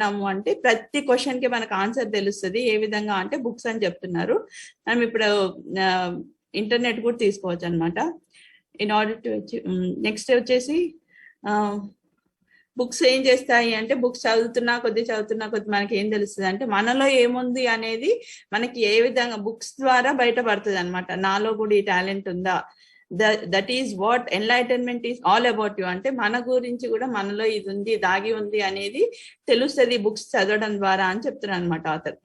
అంటే ప్రతి క్వశ్చన్ కి మనకు ఆన్సర్ తెలుస్తుంది. ఏ విధంగా అంటే బుక్స్ అని చెప్తున్నారు. మనం ఇప్పుడు ఇంటర్నెట్ కూడా తీసుకోవచ్చు అనమాట. ఇన్ ఆర్డర్ టు నెక్స్ట్ వచ్చేసి బుక్స్ ఏం చేస్తాయి అంటే బుక్స్ చదువుతున్నా కొద్ది మనకి ఏం తెలుస్తుంది అంటే మనలో ఏముంది అనేది మనకి ఏ విధంగా బుక్స్ ద్వారా బయటపడుతుంది అనమాట. నాలో కూడా ఈ టాలెంట్ ఉందా, that is what enlightenment is all about you. అంటే మన గురించి కూడా మనలో ఇది ఉంది, దాగి ఉంది అనేది తెలుస్తుంది బుక్స్ చదవడం ద్వారా అని చెప్తున్నాను అనమాట ఆథర్.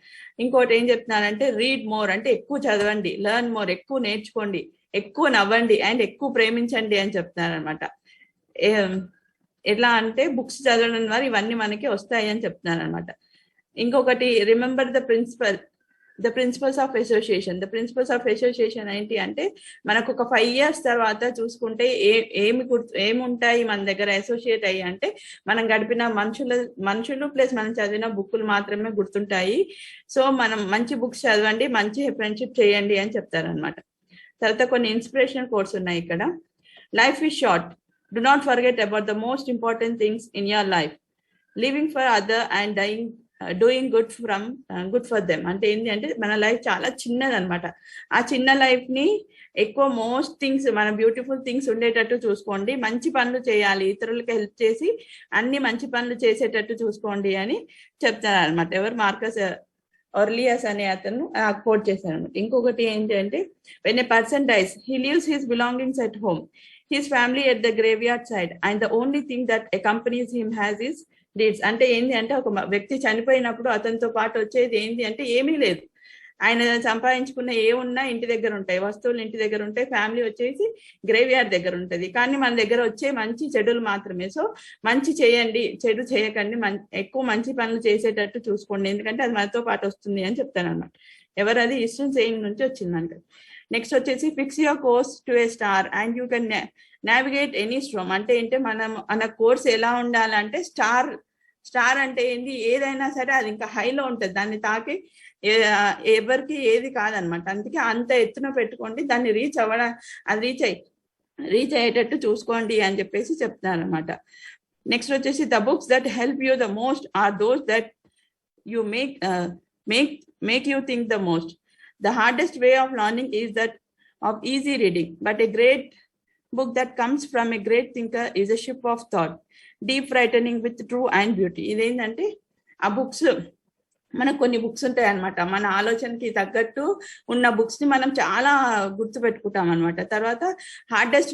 ఇంకోటి ఏం చెప్తున్నారంటే రీడ్ మోర్, అంటే ఎక్కువ చదవండి, లెర్న్ మోర్, ఎక్కువ నేర్చుకోండి, ఎక్కువ నవ్వండి అండ్ ఎక్కువ ప్రేమించండి అని చెప్తున్నారు అనమాట. ఎట్లా అంటే బుక్స్ చదవడం ద్వారా ఇవన్నీ మనకి వస్తాయి అని చెప్తున్నారు అనమాట. ఇంకొకటి remember the principles of association. The principles of association ఏంటి అంటే మనకు ఒక 5 years తర్వాత చూసుకుంటే ఏముంటాయి మన దగ్గర అసోసియేట్ అయ్యి అంటే మనం గడిపిన మనుషులు ప్లస్ మనం చదివిన బుక్కులు మాత్రమే గుర్తుంటాయి. సో మనం మంచి బుక్స్ చదవండి, మంచి ఫ్రెండ్షిప్ చేయండి అని చెప్తారనమాట. తర్వాత కొన్ని ఇన్స్పిరేషనల్ కోట్స్ ఉన్నాయి ఇక్కడ. Life is short, do not forget about the most important things in your life, living for other and doing good for them. అంటే ఏంటి అంటే మన లైఫ్ చాలా చిన్నది అనమాట. ఆ చిన్న లైఫ్ ని ఎక్కువ మోస్ట్ థింగ్స్ మన బ్యూటిఫుల్ థింగ్స్ ఉండేటట్టు చూసుకోండి, మంచి పనులు చేయాలి, ఇతరులకు హెల్ప్ చేసి అన్ని మంచి పనులు చేసేటట్టు చూసుకోండి అని చెప్తారు అనమాట. ఎవరు మార్కస్ ఆర్లియస్ అనే అతను కోట్ చేశారు అనమాట. ఇంకొకటి ఏంటి అంటే when a person dice he leaves his belongings at home, his family at the graveyard side, and the only thing that accompanies him has his deeds. అంటే ఏంటి అంటే ఒక వ్యక్తి చనిపోయినప్పుడు అతనితో పాటు వచ్చేది ఏంటి అంటే ఏమీ లేదు. ఆయన సంపాదించుకున్న ఉన్నా ఇంటి దగ్గర ఉంటాయి, వస్తువులు ఇంటి దగ్గర ఉంటాయి, ఫ్యామిలీ వచ్చేసి గ్రేవ్ యార్డ్ దగ్గర ఉంటుంది. కానీ మన దగ్గర వచ్చే మంచి చెడులు మాత్రమే. సో మంచి చేయండి, చెడు చేయకండి, ఎక్కువ మంచి పనులు చేసేటట్టు చూసుకోండి, ఎందుకంటే అది మనతో పాటు వస్తుంది అని చెప్తాను అనమాట. ఎవరు అది ఈస్టర్న్ సేయింగ్ నుంచి వచ్చిందంట. నెక్స్ట్ వచ్చేసి fix your course to A star and you can navigate any storm. అంటే ఏంటి మన కోర్స్ ఎలా ఉండాలంటే స్టార్ అంటే ఏంటి, ఏదైనా సరే అది ఇంకా హైలో ఉంటుంది, దాన్ని తాకి ఎవరికి ఏది కాదనమాట. అందుకే అంత ఎత్తున పెట్టుకోండి, దాన్ని రీచ్ అయ్యేటట్టు చూసుకోండి అని చెప్పేసి చెప్తున్నారు అనమాట. నెక్స్ట్ వచ్చేసి the books that help you the most or those that you make you think the most. The hardest way of learning is that of easy reading, but a great book that comes from a great thinker is a ship of thought, deep frightening with true and beauty. ఇదేంటంటే ఆ books మనకు కొన్ని books ఉంటాయి అనమాట, మన ఆలోచనకి తగ్గట్టు ఉన్న బుక్స్ ని మనం చాలా గుర్తు పెట్టుకుంటాం అనమాట. తర్వాత హార్డెస్ట్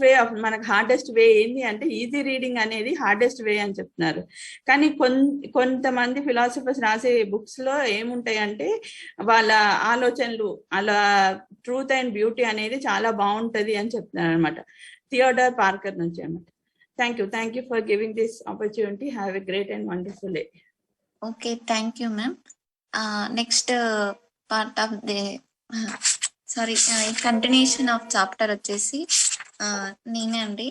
వే ఏంటి అంటే ఈజీ రీడింగ్ అనేది హార్డెస్ట్ వే అని చెప్తున్నారు. కానీ కొంతమంది ఫిలాసఫర్స్ రాసే బుక్స్ లో ఏముంటాయి అంటే వాళ్ళ ఆలోచనలు, అలా ట్రూత్ అండ్ బ్యూటీ అనేది చాలా బాగుంటది అని చెప్తున్నారు అనమాట. థియోడర్ పార్కర్ నుంచి అనమాట. Thank you for giving this opportunity. Have a great and wonderful day. Okay, thank you ma'am. Next part of the continuation of chapter వచ్చేసి నేనే అండి.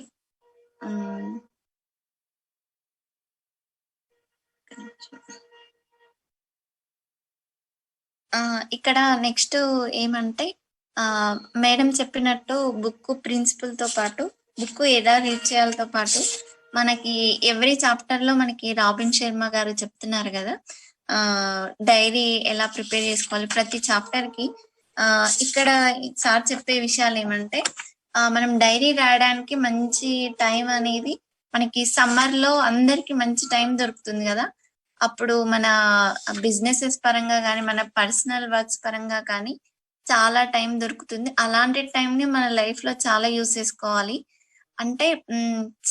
ఇక్కడ నెక్స్ట్ ఏమంటే మేడం చెప్పినట్టు బుక్ ప్రిన్సిపల్ తో పాటు బుక్ ఎలా రీడ్ చేయాలతో పాటు మనకి ఎవ్రీ చాప్టర్ లో మనకి రాబిన్ శర్మ గారు చెప్తున్నారు కదా డైరీ ఎలా ప్రిపేర్ చేసుకోవాలి ప్రతి చాప్టర్ కి. ఇక్కడ సార్ చెప్పే విషయాలు ఏమంటే మనం డైరీ రాయడానికి మంచి టైం అనేది మనకి సమ్మర్ లో అందరికి మంచి టైం దొరుకుతుంది కదా. అప్పుడు మన బిజినెసెస్ పరంగా కానీ మన పర్సనల్ వర్క్స్ పరంగా కానీ చాలా టైం దొరుకుతుంది. అలాంటి టైం ని మన లైఫ్ లో చాలా యూజ్ చేసుకోవాలి. అంటే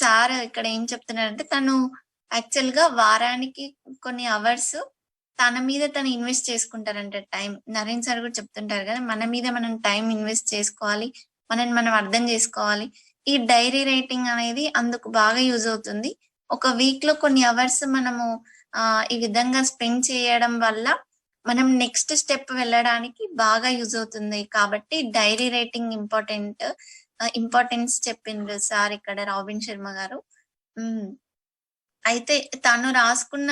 సార్ ఇక్కడ ఏం చెప్తున్నారంటే తను యాక్చువల్ గా వారానికి కొన్ని అవర్స్ తన మీద తను ఇన్వెస్ట్ చేసుకుంటారంట టైం. నరేన్ సార్ కూడా చెప్తుంటారు కదా, మన మీద మనం టైం ఇన్వెస్ట్ చేసుకోవాలి, మనం అర్థం చేసుకోవాలి. ఈ డైరీ రైటింగ్ అనేది అందుకు బాగా యూజ్ అవుతుంది. ఒక వీక్ లో కొన్ని అవర్స్ మనము ఈ విధంగా స్పెండ్ చేయడం వల్ల మనం నెక్స్ట్ స్టెప్ వెళ్ళడానికి బాగా యూజ్ అవుతుంది. కాబట్టి డైరీ రైటింగ్ ఇంపార్టెన్స్ చెప్పిండ్రు సార్ ఇక్కడ రాబిన్ శర్మ గారు. అయితే తను రాసుకున్న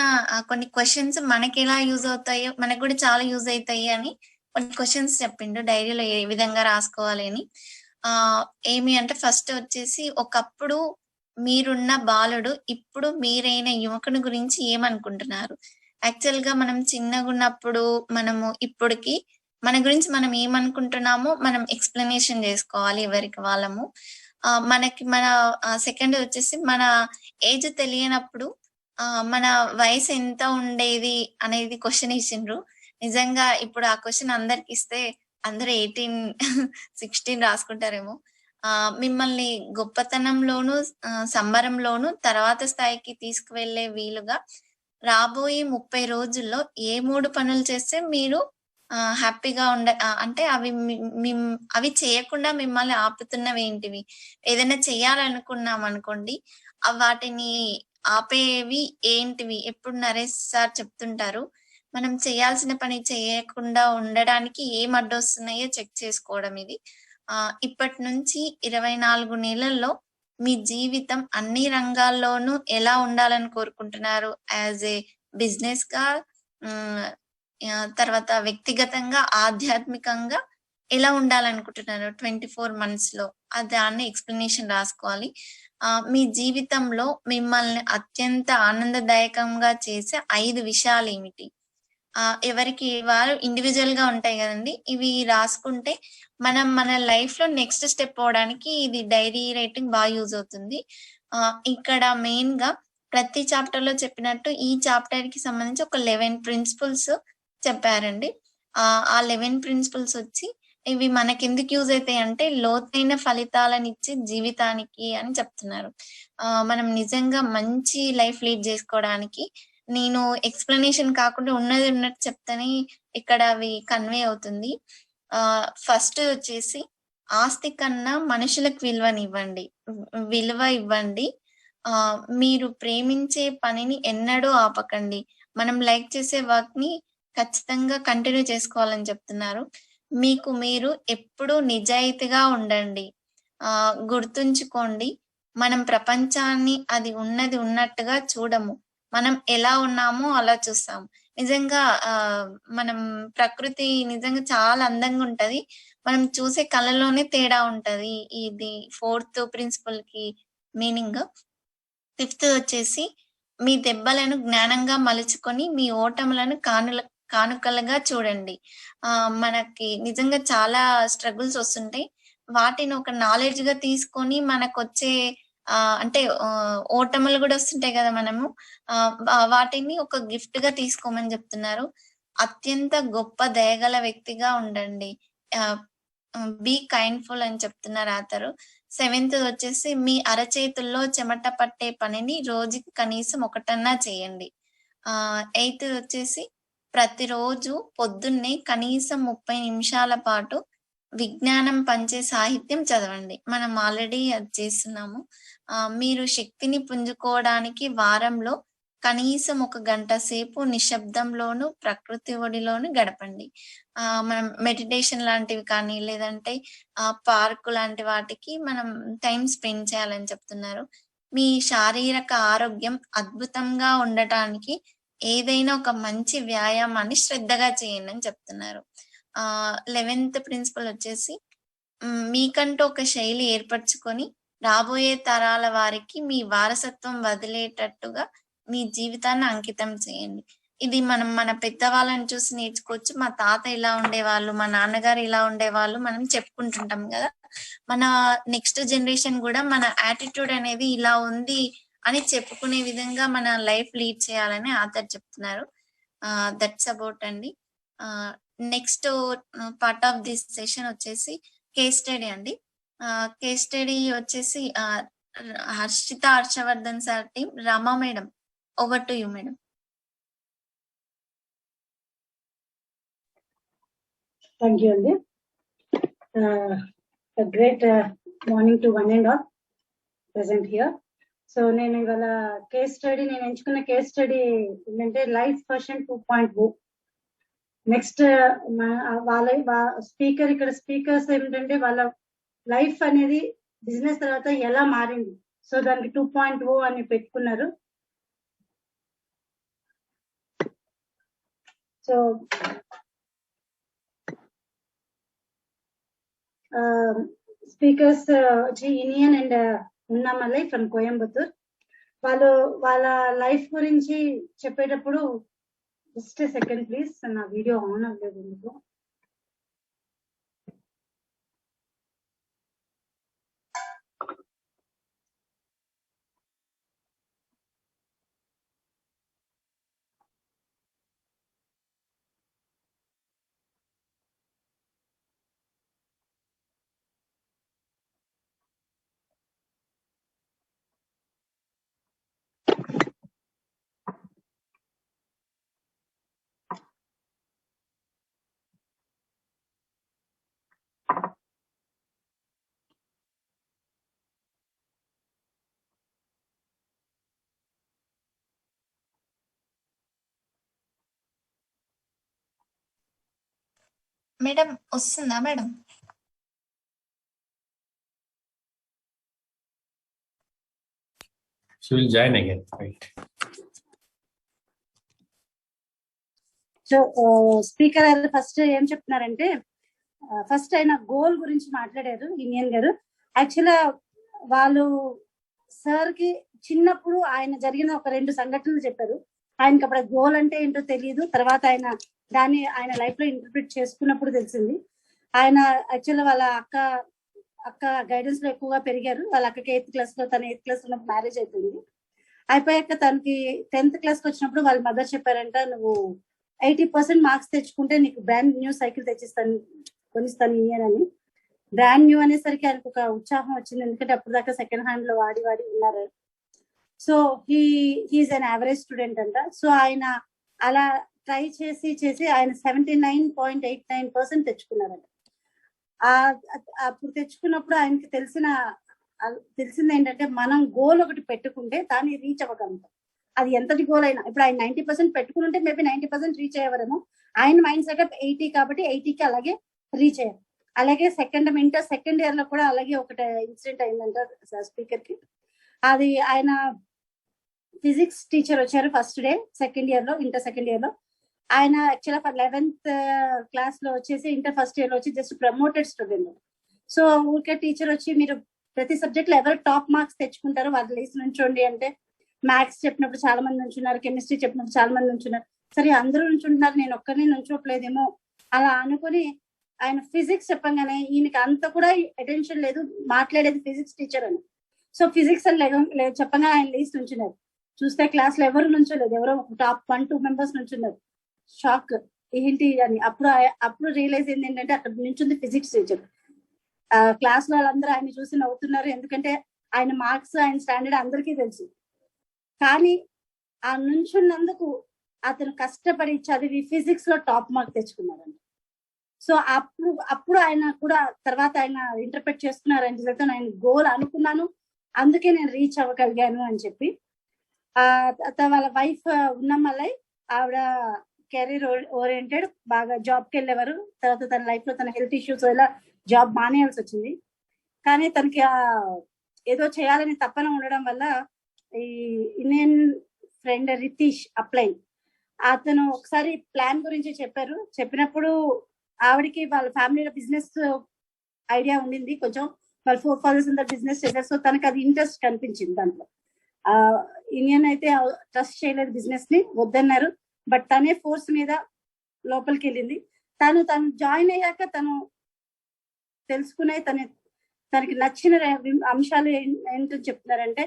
కొన్ని క్వశ్చన్స్ మనకి ఎలా యూజ్ అవుతాయో మనకు కూడా చాలా యూజ్ అవుతాయి అని కొన్ని క్వశ్చన్స్ చెప్పిండు డైరీలో ఏ విధంగా రాసుకోవాలి అని. ఏమి అంటే ఫస్ట్ వచ్చేసి ఒకప్పుడు మీరున్న బాలుడు ఇప్పుడు మీరైన యువకుని గురించి ఏమనుకుంటున్నారు, యాక్చువల్ గా మనం చిన్నగా ఉన్నప్పుడు మనము ఇప్పటికి మన గురించి మనం ఏమనుకుంటున్నామో మనం ఎక్స్ప్లెనేషన్ చేసుకోవాలి ఎవరికి వాళ్ళము. మనకి మన సెకండ్ వచ్చేసి మన ఏజ్ తెలియనప్పుడు మన వయసు ఎంత ఉండేది అనేది క్వెషన్ ఇచ్చిండ్రు. నిజంగా ఇప్పుడు ఆ క్వెషన్ అందరికి ఇస్తే అందరూ 18, 16 రాసుకుంటారేమో. మిమ్మల్ని గొప్పతనంలోను, సంబరంలోను తర్వాత స్థాయికి తీసుకువెళ్ళే వీలుగా రాబోయే 30 రోజుల్లో ఏ 3 పనులు చేస్తే మీరు హ్యాపీగా అంటే అవి చేయకుండా మిమ్మల్ని ఆపుతున్నవేంటివి? ఏదైనా చేయాలనుకున్నామనుకోండి, వాటిని ఆపేవి ఏంటివి? ఎప్పుడు నరేష్ సార్ చెప్తుంటారు. మనం చేయాల్సిన పని చేయకుండా ఉండడానికి ఏం అడ్డొస్తున్నాయో చెక్ చేసుకోవడం ఇది. ఇప్పటి నుంచి 24 నెలల్లో మీ జీవితం అన్ని రంగాల్లోనూ ఎలా ఉండాలని కోరుకుంటున్నారు? యాజ్ ఏ బిజినెస్‌గా, తర్వాత వ్యక్తిగతంగా, ఆధ్యాత్మికంగా ఎలా ఉండాలనుకుంటున్నారు 24 మంత్స్‌లో? దాన్ని ఎక్స్‌ప్లనేషన్ రాసుకోవాలి. మీ జీవితంలో మిమ్మల్ని అత్యంత ఆనందదాయకంగా చేసే 5 విషయాలేమిటి? ఎవరికి వారు ఇండివిడ్యువల్‌గా ఉంటాయి గదండీ! ఇవి రాసుకుంటే మనం మన లైఫ్‌లో నెక్స్ట్ స్టెప్ పోవడానికి ఇది డైరీ రైటింగ్ యూజ్ అవుతుంది. ఇక్కడ మెయిన్‌గా ప్రతి చాప్టర్‌లో చెప్పినట్టు ఈ చాప్టర్‌కి సంబంధించి ఒక 11 ప్రిన్సిపల్స్ చెప్పారండి. ఆ 11 ప్రిన్సిపల్స్ వచ్చి ఇవి మనకెందుకు యూజ్ అయితాయంటే లోతైన ఫలితాలనిచ్చే జీవితానికి అని చెప్తున్నారు. మనం నిజంగా మంచి లైఫ్ లీడ్ జేసుకోవడానికి నేను ఎక్స్‌ప్లనేషన్ కాకుండా ఉన్నది ఉన్నట్టు చెప్తేనే ఇక్కడ అవి కన్వే అవుతుంది. ఫస్ట్ వచ్చేసి ఆస్తి కన్నా మనుషులకు విలువ ఇవ్వండి. మీరు ప్రేమించే పనిని ఎన్నడూ ఆపకండి. మనం లైక్ చేసే వర్క్‌ని ఖచ్చితంగా కంటిన్యూ చేసుకోవాలని చెప్తున్నారు. మీకు మీరు ఎప్పుడూ నిజాయితీగా ఉండండి. గుర్తుంచుకోండి, మనం ప్రపంచాన్ని అది ఉన్నది ఉన్నట్టుగా చూడము. మనం ఎలా ఉన్నామో అలా చూస్తాం. నిజంగా మనం ప్రకృతి నిజంగా చాలా అందంగా ఉంటది. మనం చూసే కళ్ళలోనే తేడా ఉంటది. ఇది 4థ్ ప్రిన్సిపల్‌కి మీనింగ్. 5థ్ వచ్చేసి మీ దెబ్బలను జ్ఞానంగా మలుచుకొని మీ ఓటములను కానుకలుగా చూడండి. మనకి నిజంగా చాలా స్ట్రగుల్స్ వస్తుంటాయి. వాటిని ఒక నాలెడ్జ్‌గా తీసుకొని మనకొచ్చే అంటే ఓటములు గూడా వస్తుంటాయి గదా! మనము వాటిని ఒక గిఫ్ట్‌గా తీసుకోమని జెప్తున్నారు. అత్యంత గొప్ప దయగల వ్యక్తిగా ఉండండి. బీ కైండ్‌ఫుల్ అని చెప్తున్నారు ఆథరు. 7థ్ వచ్చేసి మీ అరచేతుల్లో చెమట పట్టే పనిని రోజుకి కనీసం ఒకటన్నా చేయండి. 8థ్ వచ్చేసి ప్రతిరోజు పొద్దున్నే కనీసం 30 నిమిషాల పాటు విజ్ఞానం పంచే సాహిత్యం చదవండి. మనం ఆల్రెడీ అది చేస్తున్నాము. మీరు శక్తిని పుంజుకోవడానికి వారంలో కనీసం 1 గంట సేపు నిశ్శబ్దంలోను, ప్రకృతి ఒడిలోను గడపండి. మనం మెడిటేషన్ లాంటివి కానీ, లేదంటే పార్క్ లాంటి వాటికి మనం టైమ్ స్పెండ్ చేయాలని చెప్తున్నారు. మీ శారీరక ఆరోగ్యం అద్భుతంగా ఉండటానికి ఏదైనా ఒక మంచి వ్యాయామాన్ని శ్రద్ధగా చేయండని చెప్తున్నారు. 11థ్ ప్రిన్సిపల్ వచ్చేసి మీకంటూ ఒక శైలి ఏర్పరచుకొని రాబోయే తరాల వారికి మీ వారసత్వం వదిలేటట్టుగా మీ జీవితాన్ని అంకితం చేయండి. ఇది మనం మన పెద్దవాళ్ళని చూసి నేర్చుకోవచ్చు. మా తాత ఇలా ఉండేవాళ్ళు, మా నాన్నగారు ఇలా ఉండేవాళ్ళు మనం చెప్పుకుంటుంటాం గదా! మన నెక్స్ట్ జనరేషన్ గూడా మన యాటిట్యూడ్ అనేది ఇలా ఉంది అని చెప్పుకునే విధంగా మన లైఫ్ లీడ్ చేయాలని ఆథర్ చెప్తున్నారు. దట్స్ అబౌట్ అండి. Next part of this session వచ్చేసి కేస్ స్టడీ అండి. కేస్ స్టడీ వచ్చేసి Harshitha Harshavardhan sir team, Rama madam, over to you madam. Thank you, Andy. A great morning to one and all present here. So నేను ఇవాళ case study నేను ఎంచుకున్న case study ఏంటంటే life version 2.0. Next వాళ్ళ speaker ఇక్కడ speakers ఏంటంటే వాళ్ళ లైఫ్ అనేది బిజినెస్ తర్వాత ఎలా మారింది, సో దానికి 2.0 అని పెట్టుకున్నారు. సో స్పీకర్స్ వచ్చి ఇనియన్ అండ్ ఉన్నామలై ఫ్రమ్ కోయంబత్తూర్. వాళ్ళు వాళ్ళ లైఫ్ గురించి చెప్పేటప్పుడు జస్ట్ సెకండ్ ప్లీజ్, నా వీడియో ఆన్ అవ్వలేదు ఎందుకు. మేడం వస్తుందా madam? She will join again, right? So speaker గారు ఫస్ట్ ఏం చెప్తున్నారంటే, ఫస్ట్ ఆయన గోల్ గురించి మాట్లాడారు ఇండియన్ గారు. యాక్చువల్గా వాళ్ళు సార్ కి చిన్నప్పుడు ఆయన జరిగిన ఒక 2 సంఘటనలు చెప్పారు. ఆయనకి అప్పుడు గోల్ అంటే ఏంటో తెలియదు. తర్వాత ఆయన దాన్ని ఆయన లైఫ్ లో ఇంటర్ప్రిట్ చేసుకున్నప్పుడు తెలిసింది. ఆయన యాక్చువల్గా వాళ్ళ అక్క గైడెన్స్ లో ఎక్కువగా పెరిగారు. వాళ్ళ అక్కకి 8th క్లాస్ లో, తన 8th క్లాస్ లో మ్యారేజ్ అయిపోయింది. అయిపోయాక తనకి 10th క్లాస్ కి వచ్చినప్పుడు వాళ్ళ మదర్ చెప్పారంట, నువ్వు 80% మార్క్స్ తెచ్చుకుంటే నీకు బ్రాండ్ న్యూ సైకిల్ కొనిస్తాను ఇండియన్ అని. బ్రాండ్ న్యూ అనేసరికి ఆయనకు ఒక ఉత్సాహం వచ్చింది, ఎందుకంటే అప్పుడు దాకా సెకండ్ హ్యాండ్ లో వాడి ఉన్నారు. So he is an average student అంట. సో ఆయన అలా ట్రై చేసి ఆయన 79.89% తెచ్చుకున్నారంట. అప్పుడు తెచ్చుకున్నప్పుడు ఆయనకి తెలిసింది ఏంటంటే, మనం గోల్ ఒకటి పెట్టుకుంటే దాన్ని రీచ్ అవ్వగలుగుతాం. అది ఎంతటి గోల్ అయినా. ఇప్పుడు ఆయన 90% పెట్టుకుని ఉంటే మేబీ 90% రీచ్ అయ్యేవారేమో. ఆయన మైండ్ సెటప్ 80 కాబట్టి 80కి అలాగే రీచ్ అయ్యారు. అలాగే సెకండ్ ఇయర్ లో కూడా అలాగే ఒకటి ఇన్సిడెంట్ అయిందంట స్పీకర్ కి. అది ఆయన ఫిజిక్స్ టీచర్ వచ్చారు ఫస్ట్ డే సెకండ్ ఇయర్ లో, ఇంటర్ సెకండ్ ఇయర్ లో. ఆయన యాక్చువల్గా 11th క్లాస్ లో వచ్చేసి ఇంటర్ ఫస్ట్ ఇయర్ లో వచ్చి జస్ట్ ప్రమోటెడ్ స్టూడెంట్. సో ఊరికే టీచర్ వచ్చి, మీరు ప్రతి సబ్జెక్ట్ లో ఎవరు టాప్ మార్క్స్ తెచ్చుకుంటారో వాళ్ళు లేచి నుంచోండి అంటే, మ్యాథ్స్ చెప్పినప్పుడు చాలా మంది నుంచున్నారు, కెమిస్ట్రీ చెప్పినప్పుడు చాలా మంది నుంచున్నారు. సరే అందరూ నుంచుంటున్నారు, నేను ఒక్కరిని నుంచోట్లేదేమో అలా అనుకుని ఆయన ఫిజిక్స్ చెప్పగానే ఈయనకి అంత కూడా అటెన్షన్ లేదు, మాట్లాడేది ఫిజిక్స్ టీచర్ అని. సో ఫిజిక్స్ అని లేదు చెప్పగా ఆయన లేచి నుంచున్నారు. చూస్తే క్లాస్ లో ఎవరు నుంచోలేదు, ఎవరో టాప్ 1-2 మెంబర్స్ నుంచున్నారు. షాక్ ఏంటి అని. అప్పుడు రియలైజ్ అయింది ఏంటంటే, అక్కడ నుంచుంది ఫిజిక్స్ టీచర్. క్లాస్ లో వాళ్ళందరూ ఆయన చూసి నవ్వుతున్నారు, ఎందుకంటే ఆయన మార్క్స్, ఆయన స్టాండర్డ్ అందరికీ తెలుసు. కానీ ఆ నుంచున్నందుకు అతను కష్టపడి చదివి ఫిజిక్స్ లో టాప్ మార్క్ తెచ్చుకున్నారండి. సో అప్పుడు ఆయన కూడా తర్వాత ఆయన ఇంటర్ప్రెట్ చేసుకున్నారు, ఆయన గోల్ అనుకున్నాను, అందుకే నేను రీచ్ అవ్వగలిగాను అని చెప్పి. వాళ్ళ వైఫ్ ఉన్నమల్లై ఆవిడ కెరీర్ ఓరియంటెడ్, బాగా జాబ్కి వెళ్ళేవారు. తర్వాత తన లైఫ్ లో తన హెల్త్ ఇష్యూస్ వల్ల జాబ్ మానేయాల్సి వచ్చింది. కానీ తనకి ఏదో చేయాలని తపన ఉండడం వల్ల ఈ ఇండియన్ ఫ్రెండ్ రితీష్ అప్లైన్, అతను ఒకసారి ప్లాన్ గురించి చెప్పినప్పుడు ఆవిడకి వాళ్ళ ఫ్యామిలీలో బిజినెస్ ఐడియా ఉండింది కొంచెం. వాళ్ళ 4 fathers బిజినెస్ చేశారు. సో తనకి అది ఇంట్రెస్ట్ కనిపించింది దాంట్లో. ఇండియన్ అయితే ట్రస్ట్ చేయలేదు, బిజినెస్ ని వద్దన్నారు. బట్ తనే ఫోర్స్ మీద లోపలికి వెళ్ళింది. తను జాయిన్ అయ్యాక తను తెలుసుకునే తనకి నచ్చిన అంశాలు ఏంటో చెప్తున్నారంటే,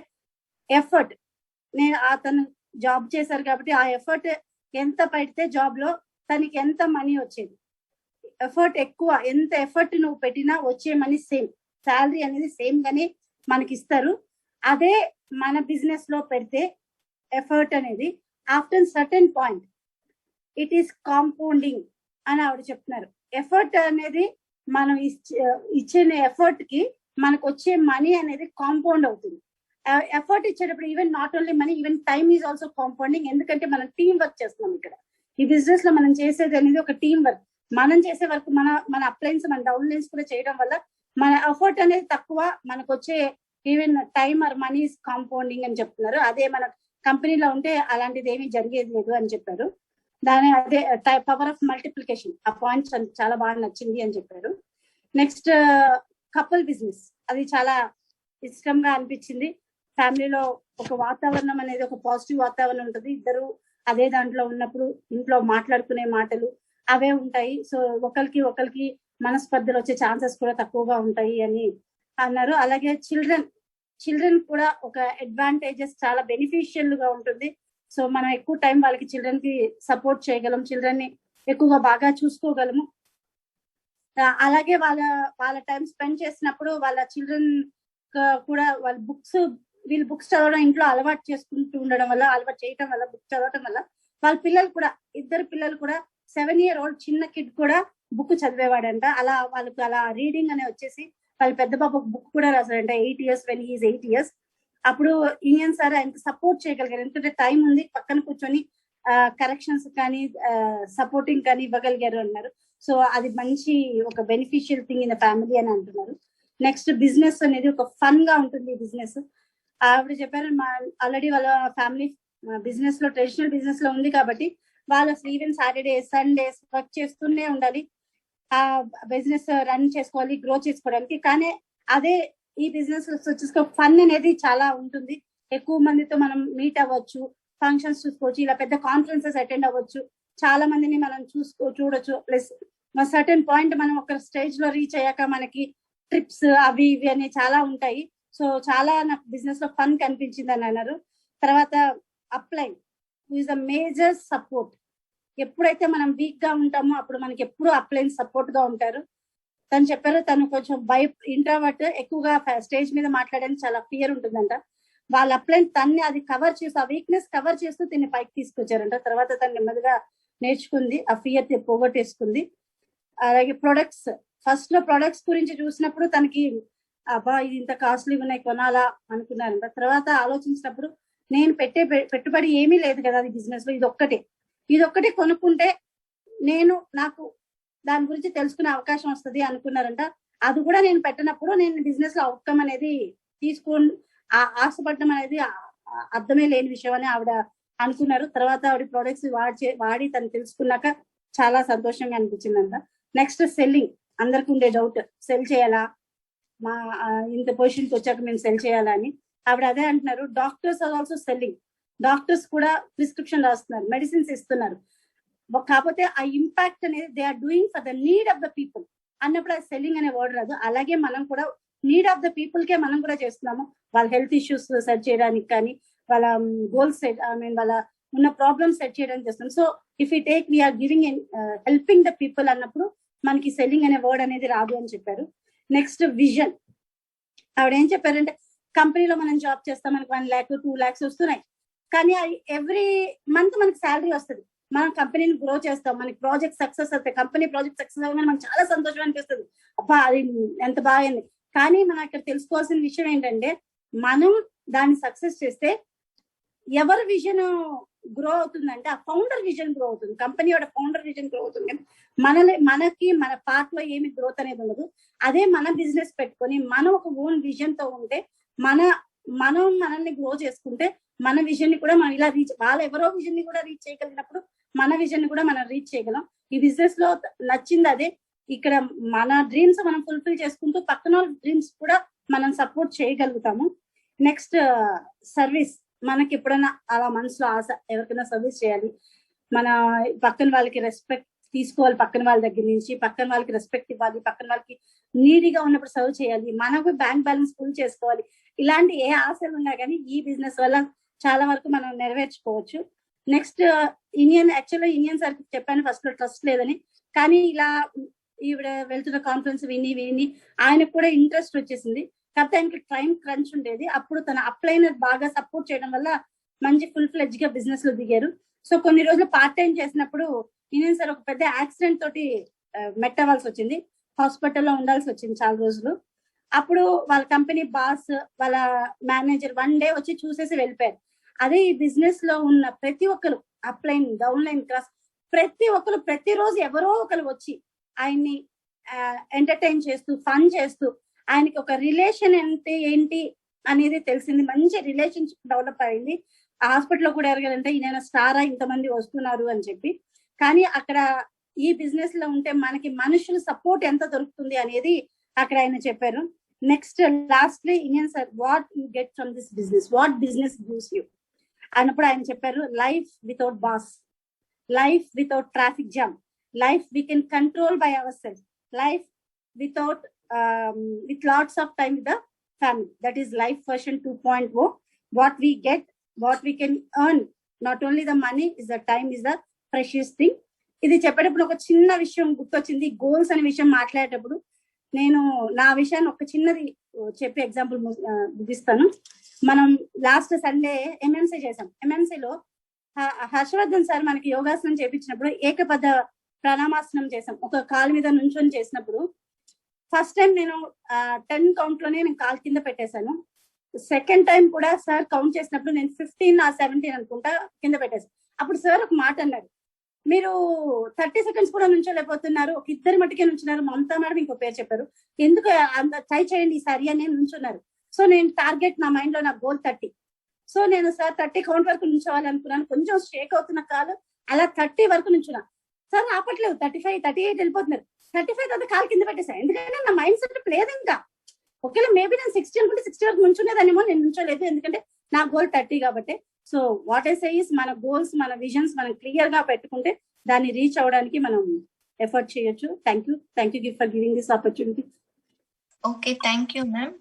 ఎఫర్ట్. అతను జాబ్ చేశారు కాబట్టి ఆ ఎఫర్ట్ ఎంత పెడితే జాబ్ లో తనకి ఎంత మనీ వచ్చేది. ఎఫర్ట్ ఎక్కువ, ఎంత ఎఫర్ట్ నువ్వు పెట్టినా వచ్చే మనీ సేమ్, శాలరీ అనేది సేమ్ గానే మనకి ఇస్తారు. అదే మన బిజినెస్ లో పెడితే ఎఫర్ట్ అనేది after certain point it is compounding అని ఆవిడ చెప్తున్నారు. ఎఫర్ట్ అనేది మనం ఇచ్చిన ఎఫర్ట్ కి మనకు వచ్చే మనీ అనేది కాంపౌండ్ అవుతుంది. ఎఫర్ట్ ఇచ్చేటప్పుడు even not only money, even time is also compounding. ఎందుకంటే మనం టీం వర్క్ చేస్తున్నాం ఇక్కడ. ఈ బిజినెస్ లో మనం చేసేది అనేది ఒక టీం వర్క్. మనం చేసే వర్క్ మన అప్లైన్స్, మన డౌన్ లైన్స్ కూడా చేయడం వల్ల మన ఎఫర్ట్ అనేది తక్కువ, మనకు వచ్చే even time or money is compounding అని చెప్తున్నారు. అదే మన కంపెనీలో ఉంటే అలాంటిది ఏమీ జరిగేది లేదు అని చెప్పారు. అదే పవర్ ఆఫ్ మల్టిప్లికేషన్, ఆ పాయింట్స్ చాలా బాగా నచ్చింది అని చెప్పారు. నెక్స్ట్ కపుల్ బిజినెస్, అది చాలా ఇష్టంగా అనిపించింది. ఫ్యామిలీలో ఒక వాతావరణం అనేది, ఒక పాజిటివ్ వాతావరణం ఉంటుంది. ఇద్దరు అదే దాంట్లో ఉన్నప్పుడు ఇంట్లో మాట్లాడుకునే మాటలు అవే ఉంటాయి. సో ఒకరికి మనస్పర్ధలు వచ్చే ఛాన్సెస్ కూడా తక్కువగా ఉంటాయి అని అన్నారు. అలాగే చిల్డ్రన్ కూడా ఒక అడ్వాంటేజెస్ చాలా బెనిఫిషియల్ గా ఉంటుంది. సో మనం ఎక్కువ టైం వాళ్ళకి చిల్డ్రన్ కి సపోర్ట్ చేయగలం, చిల్డ్రన్ ని ఎక్కువగా బాగా చూసుకోగలము. అలాగే వాళ్ళ టైం స్పెండ్ చేసినప్పుడు వాళ్ళ చిల్డ్రన్ కూడా వాళ్ళ వీళ్ళు బుక్స్ చదవడం ఇంట్లో అలవాటు చేయటం వల్ల బుక్ చదవటం వల్ల వాళ్ళ పిల్లలు కూడా ఇద్దరు పిల్లలు కూడా 7-year-old చిన్న కిడ్ కూడా బుక్ చదివేవాడంట. వాళ్ళకి అలా రీడింగ్ అనే వచ్చేసి వాళ్ళ పెద్ద బాబు బుక్ కూడా రాశాడంట 8 years when he is 8 years. అప్పుడు ఇండియన్ సార్ ఆయనకి సపోర్ట్ చేయగలిగారు, ఎందుకంటే టైం ఉంది, పక్కన కూర్చొని కరెక్షన్స్ కానీ సపోర్టింగ్ కానీ ఇవ్వగలిగారు అన్నారు. సో అది మంచి ఒక బెనిఫిషియల్ థింగ్ ఇన్ ఫ్యామిలీ అని అంటున్నారు. నెక్స్ట్ బిజినెస్ అనేది ఒక ఫన్ గా ఉంటుంది. బిజినెస్ ఆవిడ చెప్పారు, ఆల్రెడీ వాళ్ళ ఫ్యామిలీ బిజినెస్ లో ట్రెడిషనల్ బిజినెస్ లో ఉంది కాబట్టి వాళ్ళు అసలు ఈవెన్ సాటర్డేస్ సండేస్ వర్క్ చేస్తూనే ఉండాలి, ఆ బిజినెస్ రన్ చేసుకోవాలి, గ్రో చేసుకోవడానికి. కానీ అదే ఈ బిజినెస్ వచ్చేసి ఫన్ అనేది చాలా ఉంటుంది. ఎక్కువ మందితో మనం మీట్ అవ్వచ్చు, ఫంక్షన్స్ చూసుకోవచ్చు, ఇలా పెద్ద కాన్ఫరెన్సెస్ అటెండ్ అవ్వచ్చు, చాలా మందిని మనం చూడొచ్చు. ప్లస్ సర్టెన్ పాయింట్ మనం ఒక స్టేజ్ లో రీచ్ అయ్యాక మనకి ట్రిప్స్ అవి ఇవి అనే చాలా ఉంటాయి. సో చాలా నాకు బిజినెస్ లో ఫన్ కనిపించింది అని అన్నారు. తర్వాత upline is a major support. ఎప్పుడైతే మనం వీక్ గా ఉంటామో అప్పుడు మనకి ఎప్పుడు అప్లైన్ సపోర్ట్ గా ఉంటారు. తను చెప్పారు, తను కొంచెం ఇంట్రోవర్ట్, ఎక్కువగా స్టేజ్ మీద మాట్లాడడానికి చాలా ఫియర్ ఉంటుందంట. వాళ్ళ అప్లైన్ తన్ని అది కవర్ చేస్తూ, ఆ వీక్నెస్ కవర్ చేస్తూ తిని పైకి తీసుకొచ్చారంట. తర్వాత తను నెమ్మదిగా నేర్చుకుంది, ఆ ఫియర్ పోగొట్టేసుకుంది. అలాగే ప్రొడక్ట్స్, ఫస్ట్ లో ప్రొడక్ట్స్ గురించి చూసినప్పుడు తనకి అబ్బా ఇది ఇంత కాస్ట్లీ ఉన్నాయి కొనాలా అనుకున్నారంట. తర్వాత ఆలోచించినప్పుడు నేను పెట్టుబడి ఏమీ లేదు కదా అది బిజినెస్ లో, ఇదొక్కటే కొనుక్కుంటే నాకు దాని గురించి తెలుసుకునే అవకాశం వస్తుంది అనుకున్నారంట. అది కూడా నేను పెట్టినప్పుడు నేను బిజినెస్ లో అవుట్కమ్ అనేది ఆశపడడం అనేది అర్థమే లేని విషయం అని ఆవిడ అనుకున్నారు. తర్వాత ఆవిడ ప్రొడక్ట్స్ వాడి తను తెలుసుకున్నాక చాలా సంతోషంగా అనిపించిందంట. నెక్స్ట్ సెల్లింగ్, అందరికి ఉండే డౌట్, సెల్ చేయాలా, మా ఇంత పొజిషన్కి వచ్చాక మేము సెల్ చేయాలా అని. ఆవిడ అదే అంటున్నారు, doctors are also selling. Doctors కూడా ప్రిస్క్రిప్షన్ రాస్తున్నారు, మెడిసిన్స్ ఇస్తున్నారు. కాకపోతే ఆ ఇంపాక్ట్ అనేది they are doing for the need of the people అన్నప్పుడు అది సెల్లింగ్ అనే వర్డ్ రాదు. అలాగే మనం కూడా నీడ్ ఆఫ్ ద పీపుల్ కే మనం కూడా చేస్తున్నాము, వాళ్ళ హెల్త్ ఇష్యూస్ సెట్ చేయడానికి కానీ, వాళ్ళ గోల్స్ వాళ్ళ ఉన్న ప్రాబ్లమ్స్ సెట్ చేయడానికి చేస్తున్నాం. So if you take we are giving helping the people అన్నప్పుడు మనకి సెల్లింగ్ అనే వర్డ్ అనేది రాదు అని చెప్పారు. Next vision. ఆవిడ ఏం చెప్పారంటే, కంపెనీలో మనం జాబ్ చేస్తాం, మనకి 1 lakh 2 lakhs వస్తున్నాయి, కానీ ఎవ్రీ మంత్ మనకి శాలరీ వస్తుంది, మనం కంపెనీని గ్రో చేస్తాం, మనకి ప్రాజెక్ట్ సక్సెస్ అవుతాయి, కంపెనీ ప్రాజెక్ట్ సక్సెస్ అవ్వగానే మనకు చాలా సంతోషం అనిపిస్తుంది, అబ్బా అది ఎంత బాగుంది. కానీ మనం ఇక్కడ తెలుసుకోవాల్సిన విషయం ఏంటంటే, మనం దాన్ని సక్సెస్ చేస్తే ఎవరి విజన్ గ్రో అవుతుందంటే ఆ ఫౌండర్ విజన్ గ్రో అవుతుంది, కంపెనీ యొక్క ఫౌండర్ విజన్ గ్రో అవుతుంది. మనకి మన పార్ట్ లో ఏమి గ్రోత్ అనేది ఉండదు. అదే మన బిజినెస్ పెట్టుకొని మనం ఒక ఓన్ విజన్ తో ఉంటే మనల్ని గ్రో చేసుకుంటే మన విజన్ ని కూడా మనం ఇలా వాళ్ళ ఎవరో విజన్ ని కూడా రీచ్ చేయగలిగినప్పుడు మన విజన్ ని కూడా మనం రీచ్ చేయగలం. ఈ బిజినెస్ లో నచ్చింది అదే, ఇక్కడ మన డ్రీమ్స్ మనం ఫుల్ఫిల్ చేసుకుంటూ పక్కన డ్రీమ్స్ కూడా మనం సపోర్ట్ చేయగలుగుతాము. Next service. మనకి ఎప్పుడైనా అలా మనసులో ఆశ, ఎవరికైనా సర్వీస్ చేయాలి, మన పక్కన వాళ్ళకి రెస్పెక్ట్ తీసుకోవాలి, పక్కన వాళ్ళ దగ్గర నుంచి పక్కన వాళ్ళకి రెస్పెక్ట్ ఇవ్వాలి, పక్కన వాళ్ళకి నీడీగా ఉన్నప్పుడు సర్వ్ చేయాలి, మనకు బ్యాంక్ బ్యాలెన్స్ ఫుల్ చేసుకోవాలి. ఇలాంటి ఏ ఆశలు ఉన్నా కానీ ఈ బిజినెస్ వల్ల చాలా వరకు మనం నెరవేర్చుకోవచ్చు. నెక్స్ట్ ఇండియన్ సార్ చెప్పాను ఫస్ట్ లో ట్రస్ట్ లేదని, కానీ ఇలా ఈవిడ వెళ్తున్న కాన్ఫరెన్స్ విని ఆయనకు కూడా ఇంట్రెస్ట్ వచ్చేసింది. కాకపోతే ఆయనకి టైం క్రంచ్ ఉండేది. అప్పుడు తన అప్లైనర్ బాగా సపోర్ట్ చేయడం వల్ల మంచి ఫుల్ ఫ్లెడ్జ్ గా బిజినెస్ లో దిగారు. సో కొన్ని రోజులు పార్ట్ టైం చేసినప్పుడు ఇండియన్ సార్ ఒక పెద్ద యాక్సిడెంట్ తోటి మెట్టవలసి వచ్చింది, హాస్పిటల్లో ఉండాల్సి వచ్చింది చాలా రోజులు. అప్పుడు వాళ్ళ కంపెనీ బాస్, వాళ్ళ మేనేజర్ 1 day వచ్చి చూసేసి వెళ్ళిపోయారు. అదే ఈ బిజినెస్ లో ఉన్న ప్రతి ఒక్కరు, అప్లైన్ డౌన్ లైన్ క్లాస్, ప్రతి ఒక్కరు ప్రతిరోజు ఎవరో ఒకరు వచ్చి ఆయన్ని ఎంటర్టైన్ చేస్తూ ఫన్ చేస్తూ ఆయనకి ఒక రిలేషన్ ఏంటి అనేది తెలిసింది, మంచి రిలేషన్షిప్ డెవలప్ అయింది. ఆ హాస్పిటల్లో కూడా ఎరగాలంటే ఈయన స్టారా, ఇంతమంది వస్తున్నారు అని చెప్పి. కానీ అక్కడ ఈ బిజినెస్ లో ఉంటే మనకి మనుషుల సపోర్ట్ ఎంత దొరుకుతుంది అనేది అక్కడ ఆయన చెప్పారు. Next lastly Indian sir, what you get from this business, what business gives you. అన్నప్పుడు ఆయన చెప్పారు, life without boss, life without traffic jam, life we can control by our self, life without with lots of time with the family. That is life version 2.0. What we get, what we can earn, not only the money, is the time is the precious thing. ఇది చెప్పేటప్పుడు ఒక చిన్న విషయం గుర్తొచ్చింది. Goals అనే విషయం మాట్లాడేటప్పుడు నేను నా విషయాన్ని ఒక చిన్నది చెప్పి ఎగ్జాంపుల్ ముగిస్తాను. మనం లాస్ట్ సండే ఎంఎంసీ చేసాం. ఎంఎంసీలో హర్షవర్ధన్ సార్ మనకి యోగాసనం చేపించినప్పుడు ఏకపద ప్రణామాసనం చేసాం. ఒక కాలు మీద నుంచొని చేసినప్పుడు ఫస్ట్ టైం నేను 10 కౌంట్ లోనే నేను కాలు కింద పెట్టేశాను. సెకండ్ టైం కూడా సార్ కౌంట్ చేసినప్పుడు నేను 15 or 17 అనుకుంటా కింద పెట్టేశాను. అప్పుడు సార్ ఒక మాట అన్నాడు, మీరు 30 seconds కూడా నుంచోలేకపోతున్నారు, ఒక ఇద్దరు మట్టుకే నుంచున్నారు, మమతా మేడం ఇంకో పేరు చెప్పారు, ఎందుకు ట్రై చేయండి ఈసారి అని నుంచున్నారు. సో నేను టార్గెట్ నా మైండ్ లో నా గోల్ 30. సో నేను సార్ 30 కౌంట్ వరకు నుంచోవాలనుకున్నాను. కొంచెం షేక్ అవుతున్న కాలు అలా 30 వరకు నుంచున్నా. సార్ ఆపట్లేదు, 35, 38 వెళ్ళిపోతున్నారు. 35 తర్వాత కాలు కింద పెట్టేశాను. ఎందుకంటే నా మైండ్ సెట్ లేదు ఇంకా. ఒకవేళ మేబీ నేను 60 అనుకుంటే 60 వరకు నుంచునేదాన్నేమో, నేను నుంచోలేదు ఎందుకంటే నా గోల్ 30 కాబట్టి. So what I say is, మన గోల్స్, మన విజన్స్ మనం క్లియర్ గా పెట్టుకుంటే దాన్ని రీచ్ అవడానికి మనం ఎఫర్ట్ చేయొచ్చు. Thank you for giving this opportunity. Okay, thank you ma'am.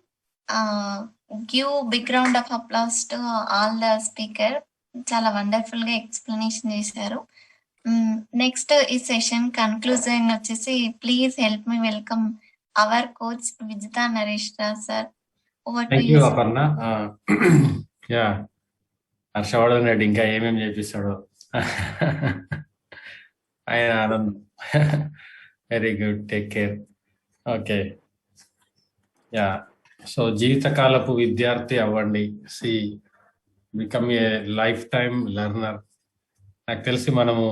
Give big round of applause to all the speaker. చాలా వండర్ఫుల్ గా ఎక్స్ప్లెనేషన్ చేశారు. నెక్స్ట్ ఈ సెషన్ కన్క్లూజన్ వచ్చేసి, please help me welcome our coach Vijitha Naresh Raj sir. Over to you Aparna. Yeah, Harshavardhan Reddy ఇంకా ఏమేమి చేపిస్తాడో ఆయన ఆనందం. Very good, take care. Okay, yeah. So జీవితకాలపు విద్యార్థి అవ్వండి. See become a lifetime learner. నాకు తెలిసి మనము